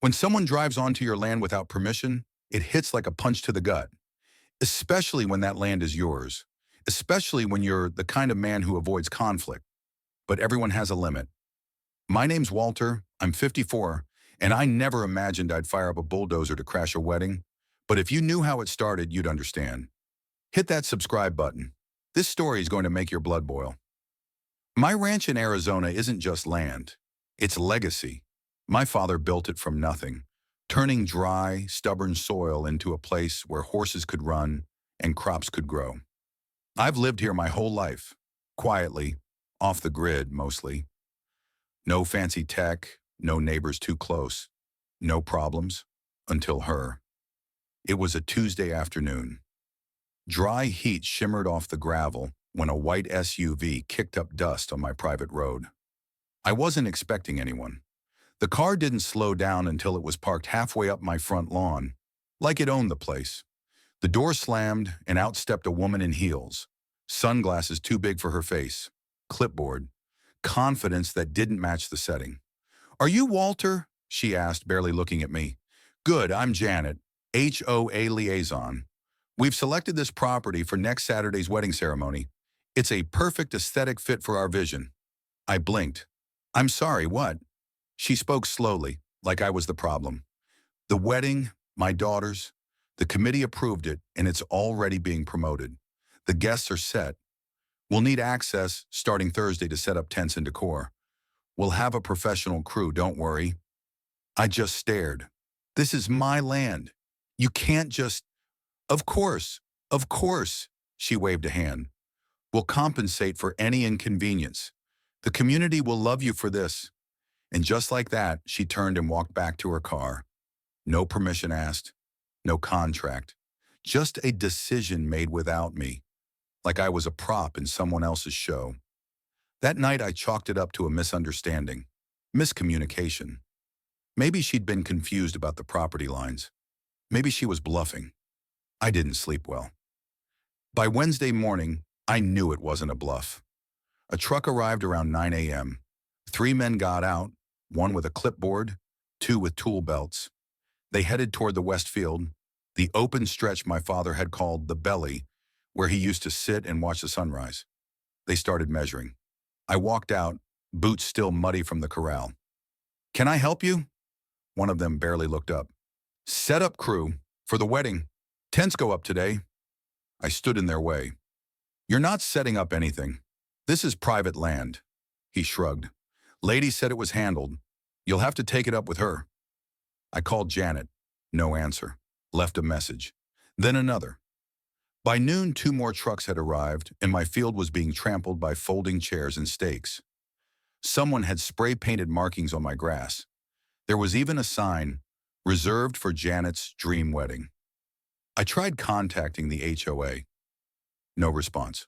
When someone drives onto your land without permission, it hits like a punch to the gut, especially when that land is yours, especially when you're the kind of man who avoids conflict. But everyone has a limit. My name's Walter, I'm 54, and I never imagined I'd fire up a bulldozer to crash a wedding. But if you knew how it started, you'd understand. Hit that subscribe button. This story is going to make your blood boil. My ranch in Arizona isn't just land. It's legacy. My father built it from nothing, turning dry, stubborn soil into a place where horses could run and crops could grow. I've lived here my whole life, quietly, off the grid mostly. No fancy tech, no neighbors too close, no problems, until her. It was a Tuesday afternoon. Dry heat shimmered off the gravel when a white SUV kicked up dust on my private road. I wasn't expecting anyone. The car didn't slow down until it was parked halfway up my front lawn, like it owned the place. The door slammed and out stepped a woman in heels, sunglasses too big for her face, clipboard, confidence that didn't match the setting. "Are you Walter?" she asked, barely looking at me. "Good, I'm Janet, HOA liaison. We've selected this property for next Saturday's wedding ceremony. It's a perfect aesthetic fit for our vision." I blinked. "I'm sorry, what?" She spoke slowly, like I was the problem. "The wedding, my daughter's, the committee approved it, and it's already being promoted. The guests are set. We'll need access starting Thursday to set up tents and decor. We'll have a professional crew, don't worry." I just stared. "This is my land. You can't just—" "Of course, of course," she waved a hand. "We'll compensate for any inconvenience. The community will love you for this." And just like that, she turned and walked back to her car. No permission asked, no contract, just a decision made without me, like I was a prop in someone else's show. That night I chalked it up to a misunderstanding, miscommunication. Maybe she'd been confused about the property lines. Maybe she was bluffing. I didn't sleep well. By Wednesday morning, I knew it wasn't a bluff. A truck arrived around 9 a.m. 3 men got out, one with a clipboard, 2 with tool belts. They headed toward the west field, the open stretch my father had called the belly, where he used to sit and watch the sunrise. They started measuring. I walked out, boots still muddy from the corral. "Can I help you?" One of them barely looked up. "Set up crew, for the wedding. Tents go up today." I stood in their way. "You're not setting up anything. This is private land." He shrugged. "Lady said it was handled. You'll have to take it up with her." I called Janet. No answer. Left a message. Then another. By noon, 2 more trucks had arrived, and my field was being trampled by folding chairs and stakes. Someone had spray-painted markings on my grass. There was even a sign, "Reserved for Janet's dream wedding." I tried contacting the HOA. No response.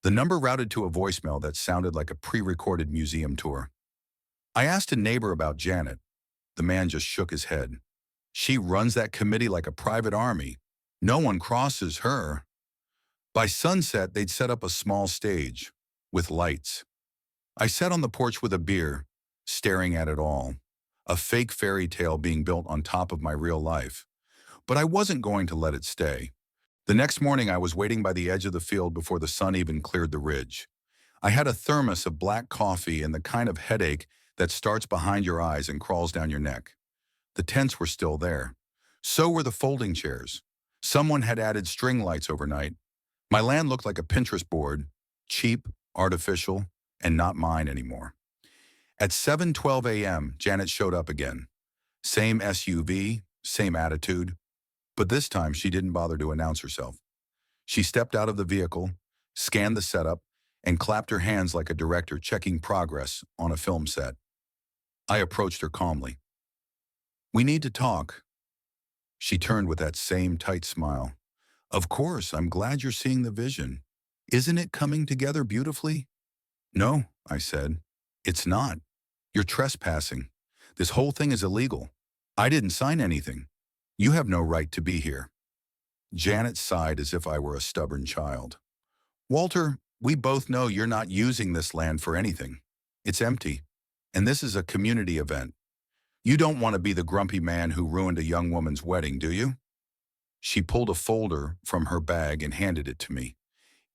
The number routed to a voicemail that sounded like a pre-recorded museum tour. I asked a neighbor about Janet. The man just shook his head. "She runs that committee like a private army. No one crosses her." By sunset, they'd set up a small stage, with lights. I sat on the porch with a beer, staring at it all. A fake fairy tale being built on top of my real life. But I wasn't going to let it stay. The next morning, I was waiting by the edge of the field before the sun even cleared the ridge. I had a thermos of black coffee and the kind of headache that starts behind your eyes and crawls down your neck. The tents were still there. So were the folding chairs. Someone had added string lights overnight. My land looked like a Pinterest board, cheap, artificial, and not mine anymore. At 7:12 a.m., Janet showed up again. Same SUV, same attitude. But this time, she didn't bother to announce herself. She stepped out of the vehicle, scanned the setup, and clapped her hands like a director checking progress on a film set. I approached her calmly. "We need to talk." She turned with that same tight smile. "Of course, I'm glad you're seeing the vision. Isn't it coming together beautifully?" "No," I said. "It's not. You're trespassing. This whole thing is illegal. I didn't sign anything. You have no right to be here." Janet sighed as if I were a stubborn child. "Walter, we both know you're not using this land for anything. It's empty. And this is a community event. You don't want to be the grumpy man who ruined a young woman's wedding, do you? She pulled a folder from her bag and handed it to me.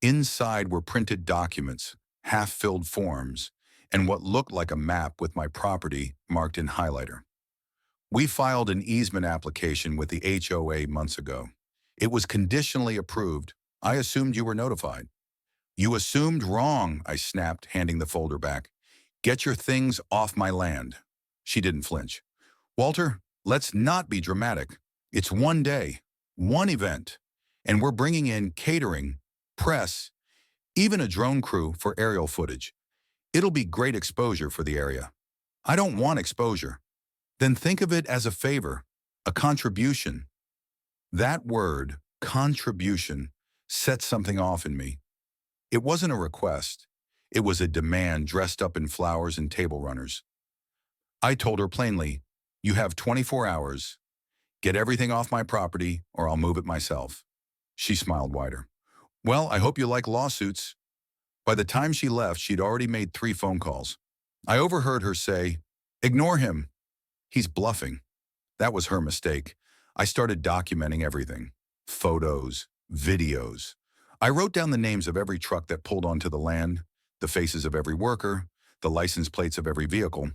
Inside were printed documents, half-filled forms, and what looked like a map with my property marked in highlighter. We filed an easement application with the HOA months ago. It was conditionally approved. I assumed you were notified. You assumed wrong, I snapped, handing the folder back. Get your things off my land. She didn't flinch. Walter, let's not be dramatic. It's one day, one event, and we're bringing in catering, press, even a drone crew for aerial footage. It'll be great exposure for the area. I don't want exposure. Then think of it as a favor, a contribution. That word, contribution, set something off in me. It wasn't a request. It was a demand dressed up in flowers and table runners. I told her plainly, you have 24 hours. Get everything off my property or I'll move it myself. She smiled wider. Well, I hope you like lawsuits. By the time she left, she'd already made 3 phone calls. I overheard her say, ignore him. He's bluffing. That was her mistake. I started documenting everything. Photos, videos. I wrote down the names of every truck that pulled onto the land, the faces of every worker, the license plates of every vehicle.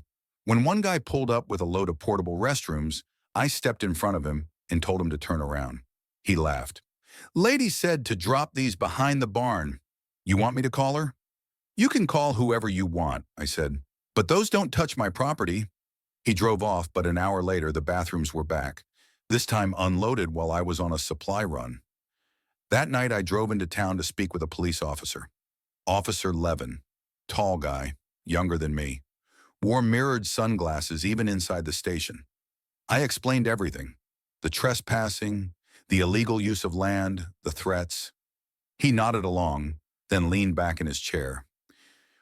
When one guy pulled up with a load of portable restrooms, I stepped in front of him and told him to turn around. He laughed. Lady said to drop these behind the barn. You want me to call her? You can call whoever you want, I said. But those don't touch my property. He drove off, but an hour later the bathrooms were back, this time unloaded while I was on a supply run. That night I drove into town to speak with a police officer. Officer Levin, tall guy, younger than me, wore mirrored sunglasses even inside the station. I explained everything, the trespassing, the illegal use of land, the threats. He nodded along, then leaned back in his chair.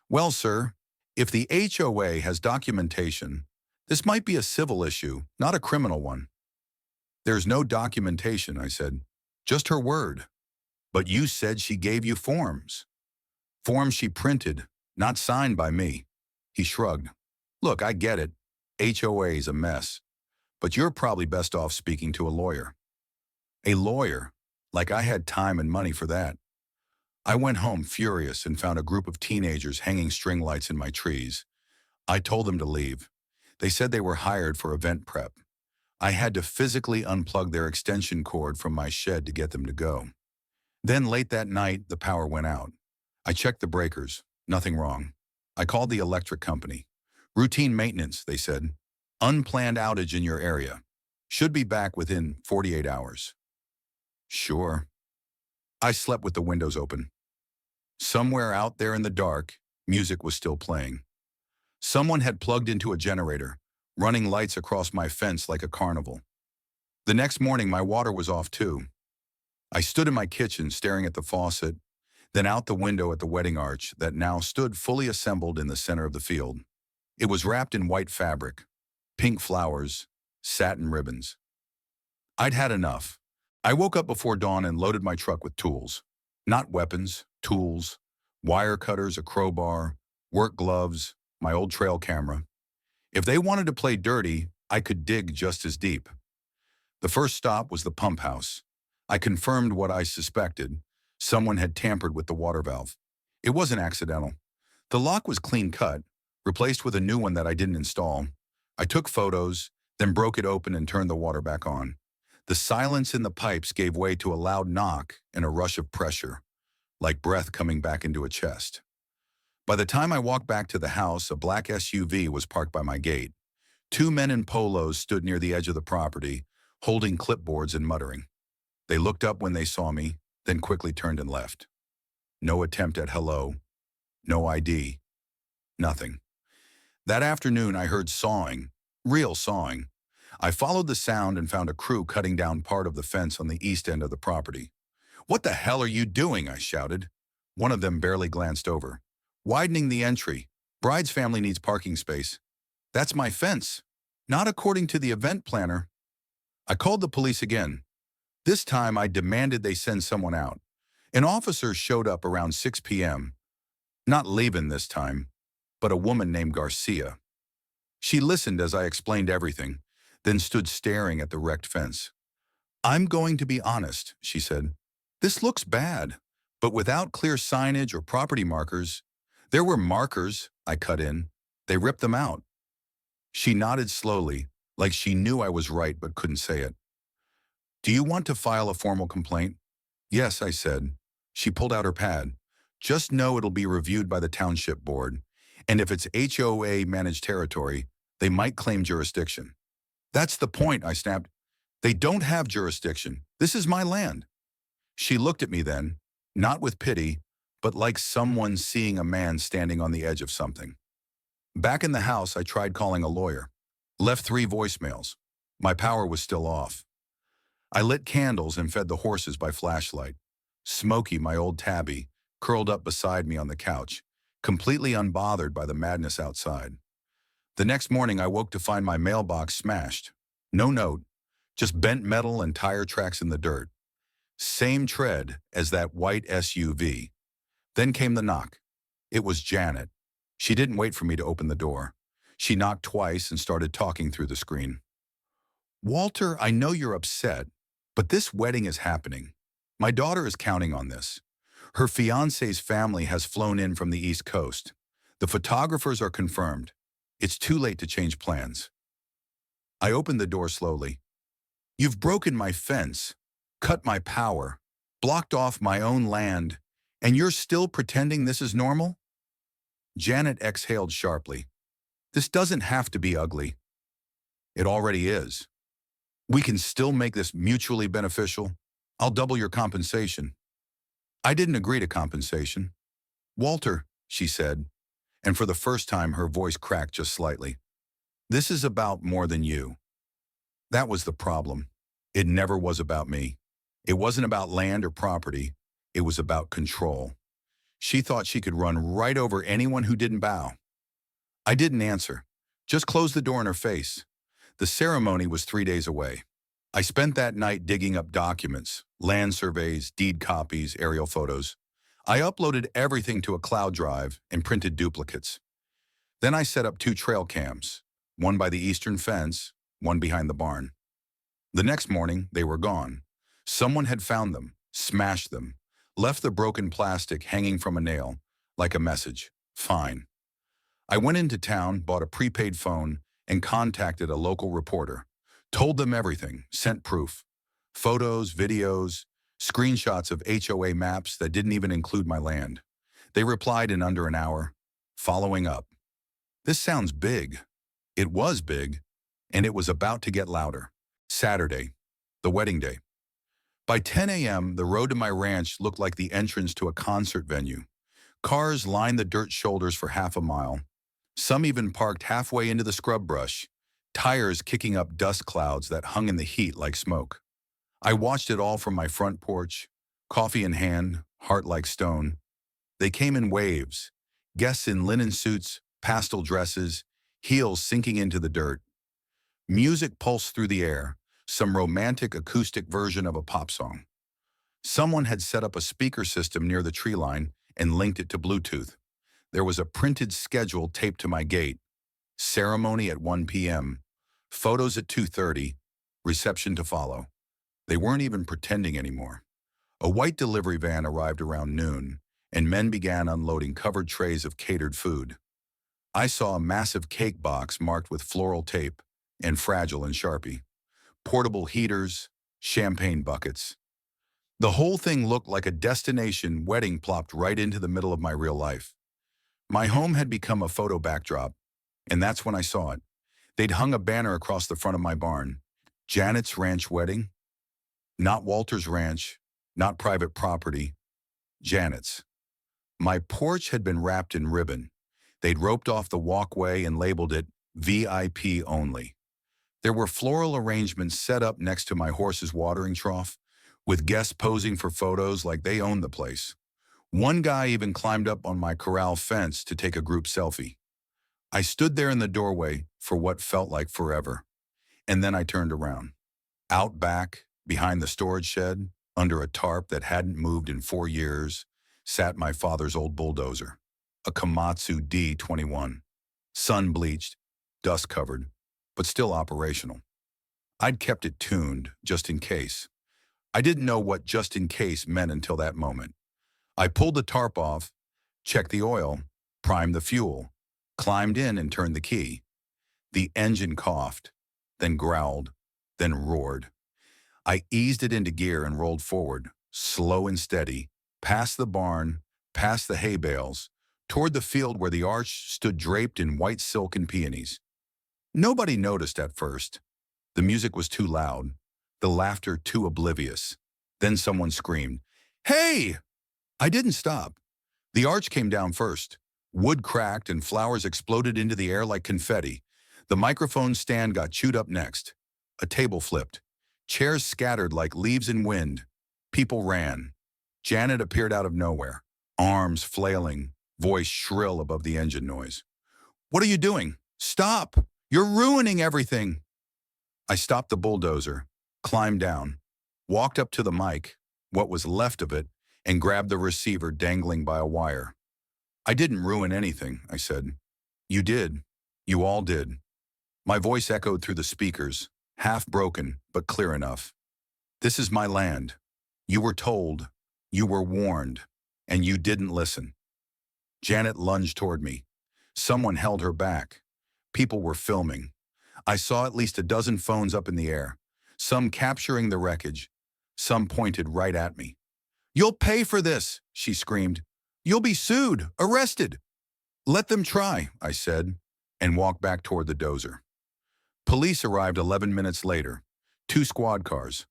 Well, sir, if the HOA has documentation, this might be a civil issue, not a criminal one. There's no documentation, I said. Just her word. But you said she gave you forms. Forms she printed, not signed by me. He shrugged. Look, I get it. HOA's a mess. But you're probably best off speaking to a lawyer. A lawyer? Like I had time and money for that. I went home furious and found a group of teenagers hanging string lights in my trees. I told them to leave. They said they were hired for event prep. I had to physically unplug their extension cord from my shed to get them to go. Then late that night, the power went out. I checked the breakers. Nothing wrong. I called the electric company. Routine maintenance, they said. Unplanned outage in your area. Should be back within 48 hours. Sure. I slept with the windows open. Somewhere out there in the dark, music was still playing. Someone had plugged into a generator, running lights across my fence like a carnival. The next morning, my water was off too. I stood in my kitchen staring at the faucet, then out the window at the wedding arch that now stood fully assembled in the center of the field. It was wrapped in white fabric, pink flowers, satin ribbons. I'd had enough. I woke up before dawn and loaded my truck with tools. Not weapons, tools, wire cutters, a crowbar, work gloves, my old trail camera. If they wanted to play dirty, I could dig just as deep. The first stop was the pump house. I confirmed what I suspected. Someone had tampered with the water valve. It wasn't accidental. The lock was clean cut, replaced with a new one that I didn't install. I took photos, then broke it open and turned the water back on. The silence in the pipes gave way to a loud knock and a rush of pressure, like breath coming back into a chest. By the time I walked back to the house, a black SUV was parked by my gate. 2 men in polos stood near the edge of the property, holding clipboards and muttering. They looked up when they saw me, then quickly turned and left. No attempt at hello, no ID, nothing. That afternoon I heard sawing, real sawing. I followed the sound and found a crew cutting down part of the fence on the east end of the property. What the hell are you doing? I shouted. One of them barely glanced over. Widening the entry. Bride's family needs parking space. That's my fence. Not according to the event planner. I called the police again. This time I demanded they send someone out. An officer showed up around 6 p.m. Not Laban this time, but a woman named Garcia. She listened as I explained everything, then stood staring at the wrecked fence. "I'm going to be honest," she said. "This looks bad, but without clear signage or property markers." "There were markers," I cut in. "They ripped them out." She nodded slowly, like she knew I was right but couldn't say it. "Do you want to file a formal complaint?" "Yes," I said. She pulled out her pad. "Just know it'll be reviewed by the township board, and if it's HOA managed territory, they might claim jurisdiction." "That's the point," I snapped. "They don't have jurisdiction. This is my land." She looked at me then, not with pity, but like someone seeing a man standing on the edge of something. Back in the house, I tried calling a lawyer. Left 3 voicemails. My power was still off. I lit candles and fed the horses by flashlight. Smokey, my old tabby, curled up beside me on the couch, completely unbothered by the madness outside. The next morning, I woke to find my mailbox smashed. No note, just bent metal and tire tracks in the dirt. Same tread as that white SUV. Then came the knock. It was Janet. She didn't wait for me to open the door. She knocked twice and started talking through the screen. "Walter, I know you're upset, but this wedding is happening. My daughter is counting on this. Her fiancé's family has flown in from the East Coast. The photographers are confirmed. It's too late to change plans." I opened the door slowly. "You've broken my fence, cut my power, blocked off my own land, and you're still pretending this is normal?" Janet exhaled sharply. "This doesn't have to be ugly. It already is. We can still make this mutually beneficial. I'll double your compensation." I didn't agree to compensation. "Walter," she said, and for the first time her voice cracked just slightly, "this is about more than you." That was the problem. It never was about me. It wasn't about land or property. It was about control. She thought she could run right over anyone who didn't bow. I didn't answer, just closed the door in her face. The ceremony was 3 days away. I spent that night digging up documents, land surveys, deed copies, aerial photos. I uploaded everything to a cloud drive and printed duplicates. Then I set up 2 trail cams, one by the eastern fence, one behind the barn. The next morning, they were gone. Someone had found them, smashed them, left the broken plastic hanging from a nail, like a message. Fine. I went into town, bought a prepaid phone, and contacted a local reporter. Told them everything, sent proof. Photos, videos, screenshots of HOA maps that didn't even include my land. They replied in under an hour, following up. This sounds big. It was big, and it was about to get louder. Saturday, the wedding day. By 10 a.m., the road to my ranch looked like the entrance to a concert venue. Cars lined the dirt shoulders for half a mile. Some even parked halfway into the scrub brush, tires kicking up dust clouds that hung in the heat like smoke. I watched it all from my front porch, coffee in hand, heart like stone. They came in waves, guests in linen suits, pastel dresses, heels sinking into the dirt. Music pulsed through the air, some romantic acoustic version of a pop song. Someone had set up a speaker system near the tree line and linked it to Bluetooth. There was a printed schedule taped to my gate. Ceremony at 1 p.m., photos at 2:30, reception to follow. They weren't even pretending anymore. A white delivery van arrived around noon, and men began unloading covered trays of catered food. I saw a massive cake box marked with floral tape and fragile in Sharpie. Portable heaters, champagne buckets. The whole thing looked like a destination wedding plopped right into the middle of my real life. My home had become a photo backdrop, and that's when I saw it. They'd hung a banner across the front of my barn. Janet's ranch wedding? Not Walter's ranch, not private property. Janet's. My porch had been wrapped in ribbon. They'd roped off the walkway and labeled it VIP only. There were floral arrangements set up next to my horse's watering trough, with guests posing for photos like they owned the place. One guy even climbed up on my corral fence to take a group selfie. I stood there in the doorway for what felt like forever, and then I turned around. Out back, behind the storage shed, under a tarp that hadn't moved in 4 years, sat my father's old bulldozer, a Komatsu D21. Sun-bleached, dust-covered, but still operational. I'd kept it tuned, just in case. I didn't know what just in case meant until that moment. I pulled the tarp off, checked the oil, primed the fuel, climbed in and turned the key. The engine coughed, then growled, then roared. I eased it into gear and rolled forward, slow and steady, past the barn, past the hay bales, toward the field where the arch stood draped in white silk and peonies. Nobody noticed at first. The music was too loud, the laughter too oblivious. Then someone screamed, "Hey!" I didn't stop. The arch came down first. Wood cracked and flowers exploded into the air like confetti. The microphone stand got chewed up next. A table flipped. Chairs scattered like leaves in wind. People ran. Janet appeared out of nowhere, arms flailing, voice shrill above the engine noise. "What are you doing? Stop! You're ruining everything!" I stopped the bulldozer, climbed down, walked up to the mic, what was left of it, and grabbed the receiver dangling by a wire. "I didn't ruin anything," I said. "You did. You all did." My voice echoed through the speakers, half broken, but clear enough. "This is my land. You were told, you were warned, and you didn't listen." Janet lunged toward me. Someone held her back. People were filming. I saw at least a dozen phones up in the air, some capturing the wreckage, some pointed right at me. "You'll pay for this," she screamed. "You'll be sued, arrested." "Let them try," I said, and walked back toward the dozer. Police arrived 11 minutes later, 2 squad cars.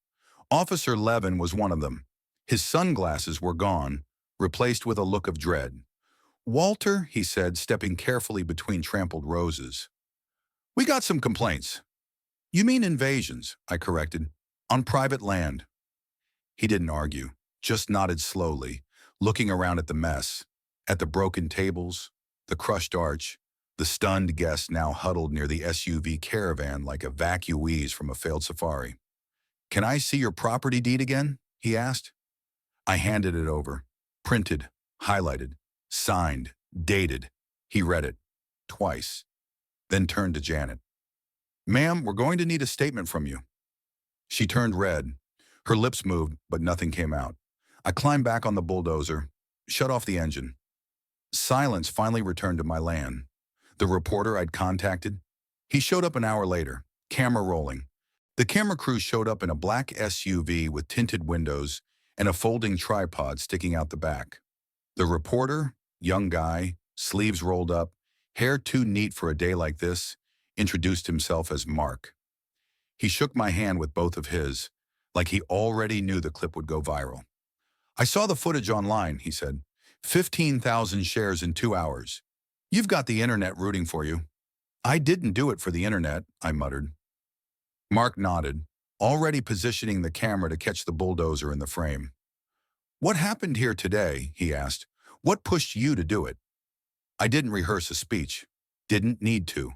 Officer Levin was one of them. His sunglasses were gone, replaced with a look of dread. "Walter," he said, stepping carefully between trampled roses. "We got some complaints." "You mean invasions," I corrected, "on private land." He didn't argue, just nodded slowly, looking around at the mess, at the broken tables, the crushed arch, the stunned guests now huddled near the SUV caravan like evacuees from a failed safari. "Can I see your property deed again?" he asked. I handed it over, printed, highlighted, signed, dated. He read it, twice, then turned to Janet. "Ma'am, we're going to need a statement from you." She turned red. Her lips moved, but nothing came out. I climbed back on the bulldozer, shut off the engine. Silence finally returned to my land. The reporter I'd contacted, he showed up an hour later, camera rolling. The camera crew showed up in a black SUV with tinted windows and a folding tripod sticking out the back. The reporter, young guy, sleeves rolled up, hair too neat for a day like this, introduced himself as Mark. He shook my hand with both of his, like he already knew the clip would go viral. "I saw the footage online," he said. 15,000 shares in 2 hours. You've got the internet rooting for you." "I didn't do it for the internet," I muttered. Mark nodded, already positioning the camera to catch the bulldozer in the frame. "What happened here today?" he asked. "What pushed you to do it?" I didn't rehearse a speech. Didn't need to.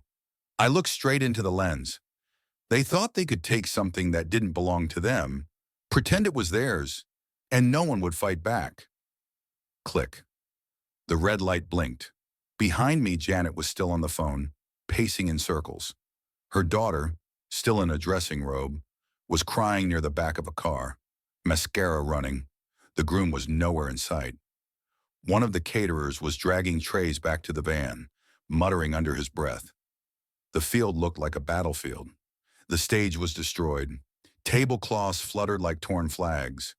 I looked straight into the lens. They thought they could take something that didn't belong to them, pretend it was theirs, and no one would fight back. Click. The red light blinked. Behind me, Janet was still on the phone, pacing in circles. Her daughter, still in a dressing robe, was crying near the back of a car, mascara running. The groom was nowhere in sight. One of the caterers was dragging trays back to the van, muttering under his breath. The field looked like a battlefield. The stage was destroyed. Tablecloths fluttered like torn flags.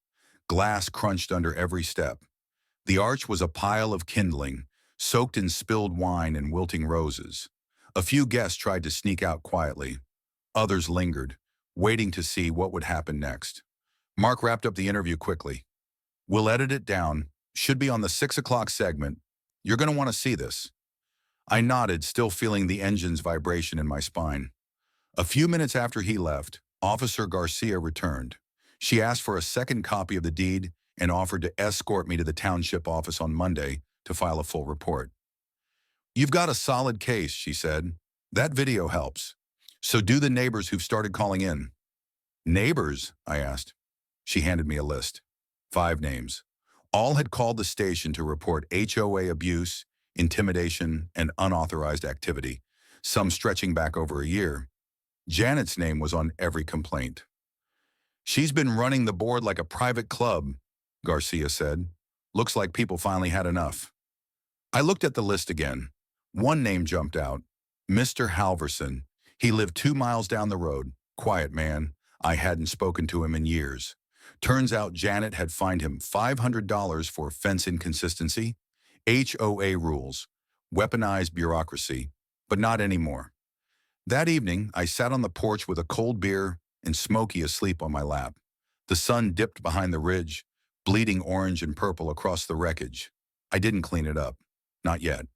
Glass crunched under every step. The arch was a pile of kindling, soaked in spilled wine and wilting roses. A few guests tried to sneak out quietly. Others lingered, waiting to see what would happen next. Mark wrapped up the interview quickly. "We'll edit it down. Should be on the 6 o'clock segment. You're going to want to see this." I nodded, still feeling the engine's vibration in my spine. A few minutes after he left, Officer Garcia returned. She asked for a second copy of the deed and offered to escort me to the township office on Monday to file a full report. "You've got a solid case," she said. "That video helps. So do the neighbors who've started calling in." "Neighbors?" I asked. She handed me a list. 5 names. All had called the station to report HOA abuse, intimidation, and unauthorized activity. some stretching back over a year. Janet's name was on every complaint. "She's been running the board like a private club," Garcia said. "Looks like people finally had enough." I looked at the list again. One name jumped out. Mr. Halverson. He lived 2 miles down the road. Quiet man. I hadn't spoken to him in years. Turns out Janet had fined him $500 for fence inconsistency, HOA rules, weaponized bureaucracy, but not anymore. That evening, I sat on the porch with a cold beer and Smokey asleep on my lap. The sun dipped behind the ridge, bleeding orange and purple across the wreckage. I didn't clean it up. Not yet.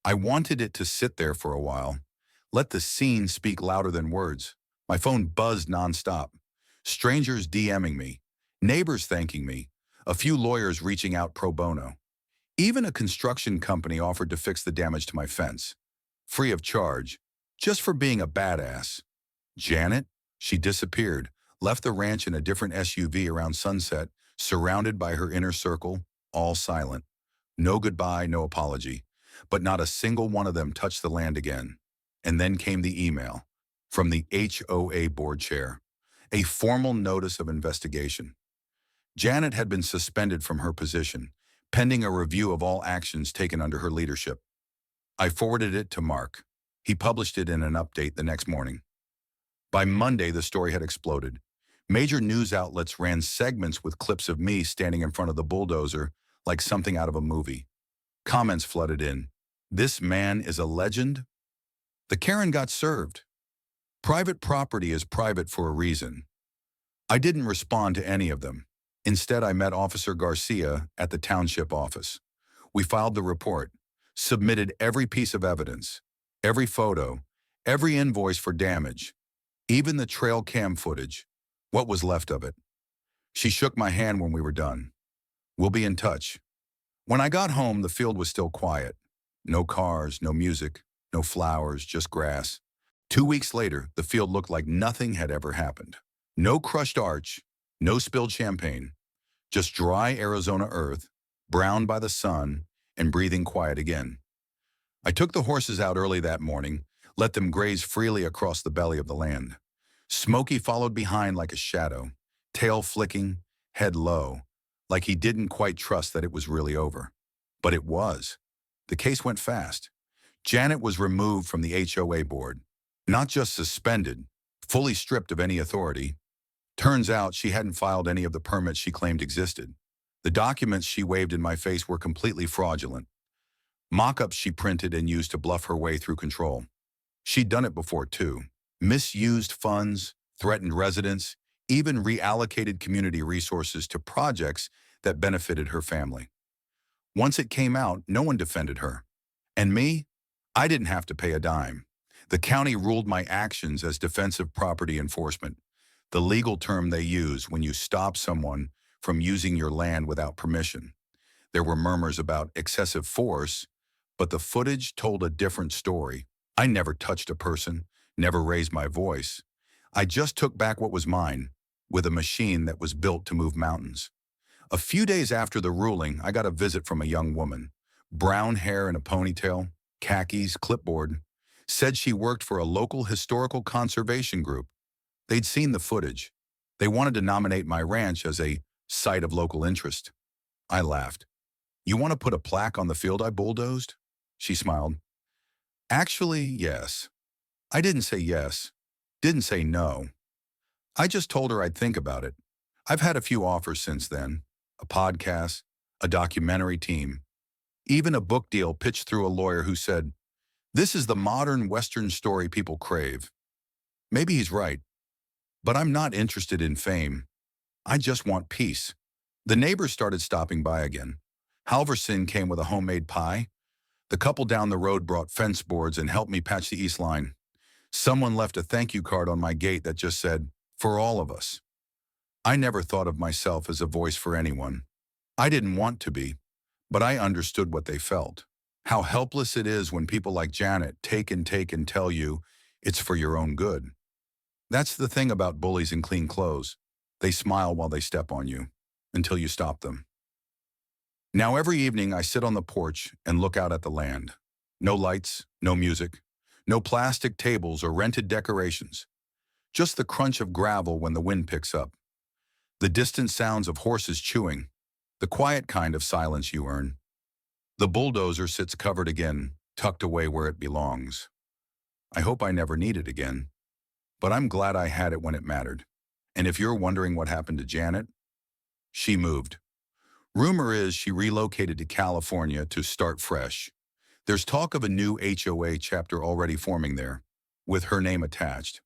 I wanted it to sit there for a while. Let the scene speak louder than words. My phone buzzed nonstop. Strangers DMing me, neighbors thanking me, a few lawyers reaching out pro bono. Even a construction company offered to fix the damage to my fence, free of charge, just for being a badass. Janet? She disappeared, left the ranch in a different SUV around sunset, surrounded by her inner circle, all silent. No goodbye, no apology. But not a single one of them touched the land again. And then came the email from the HOA board chair, a formal notice of investigation. Janet had been suspended from her position, pending a review of all actions taken under her leadership. I forwarded it to Mark. He published it in an update the next morning. By Monday, the story had exploded. Major news outlets ran segments with clips of me standing in front of the bulldozer like something out of a movie. Comments flooded in. "This man is a legend." The Karen got served. Private property is private for a reason. I didn't respond to any of them. Instead, I met Officer Garcia at the township office. We filed the report, submitted every piece of evidence, every photo, every invoice for damage, even the trail cam footage, what was left of it. She shook my hand when we were done. "We'll be in touch." When I got home, the field was still quiet. No cars, no music, no flowers, just grass. 2 weeks later, the field looked like nothing had ever happened. No crushed arch, no spilled champagne, just dry Arizona earth, browned by the sun and breathing quiet again. I took the horses out early that morning, let them graze freely across the belly of the land. Smokey followed behind like a shadow, tail flicking, head low, like he didn't quite trust that it was really over. But it was. The case went fast. Janet was removed from the HOA board, not just suspended, fully stripped of any authority. Turns out she hadn't filed any of the permits she claimed existed. The documents she waved in my face were completely fraudulent. Mock-ups she printed and used to bluff her way through control. She'd done it before too. Misused funds, threatened residents, even reallocated community resources to projects that benefited her family. Once it came out, no one defended her. And me? I didn't have to pay a dime. The county ruled my actions as defensive property enforcement, the legal term they use when you stop someone from using your land without permission. There were murmurs about excessive force, but the footage told a different story. I never touched a person, never raised my voice. I just took back what was mine, with a machine that was built to move mountains. A few days after the ruling, I got a visit from a young woman. Brown hair in a ponytail, khakis, clipboard. Said she worked for a local historical conservation group. They'd seen the footage. They wanted to nominate my ranch as a site of local interest. I laughed. "You want to put a plaque on the field I bulldozed?" She smiled. "Actually, yes." I didn't say yes, didn't say no. I just told her I'd think about it. I've had a few offers since then. A podcast, a documentary team, even a book deal pitched through a lawyer who said, "This is the modern Western story people crave." Maybe he's right, but I'm not interested in fame. I just want peace. The neighbors started stopping by again. Halverson came with a homemade pie. The couple down the road brought fence boards and helped me patch the east line. Someone left a thank you card on my gate that just said, "For all of us." I never thought of myself as a voice for anyone. I didn't want to be, but I understood what they felt. How helpless it is when people like Janet take and tell you it's for your own good. That's the thing about bullies in clean clothes. They smile while they step on you, until you stop them. Now every evening I sit on the porch and look out at the land. No lights, no music, No plastic tables or rented decorations. Just the crunch of gravel when the wind picks up. The distant sounds of horses chewing. The quiet kind of silence you earn. The bulldozer sits covered again, tucked away where it belongs. I hope I never need it again. But I'm glad I had it when it mattered. And if you're wondering what happened to Janet, she moved. Rumor is she relocated to California to start fresh. There's talk of a new HOA chapter already forming there, with her name attached.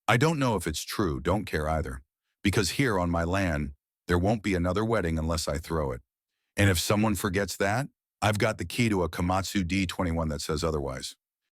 I don't know if it's true, don't care either. Because here on my land, there won't be another wedding unless I throw it. And if someone forgets that, I've got the key to a Komatsu D21 that says otherwise.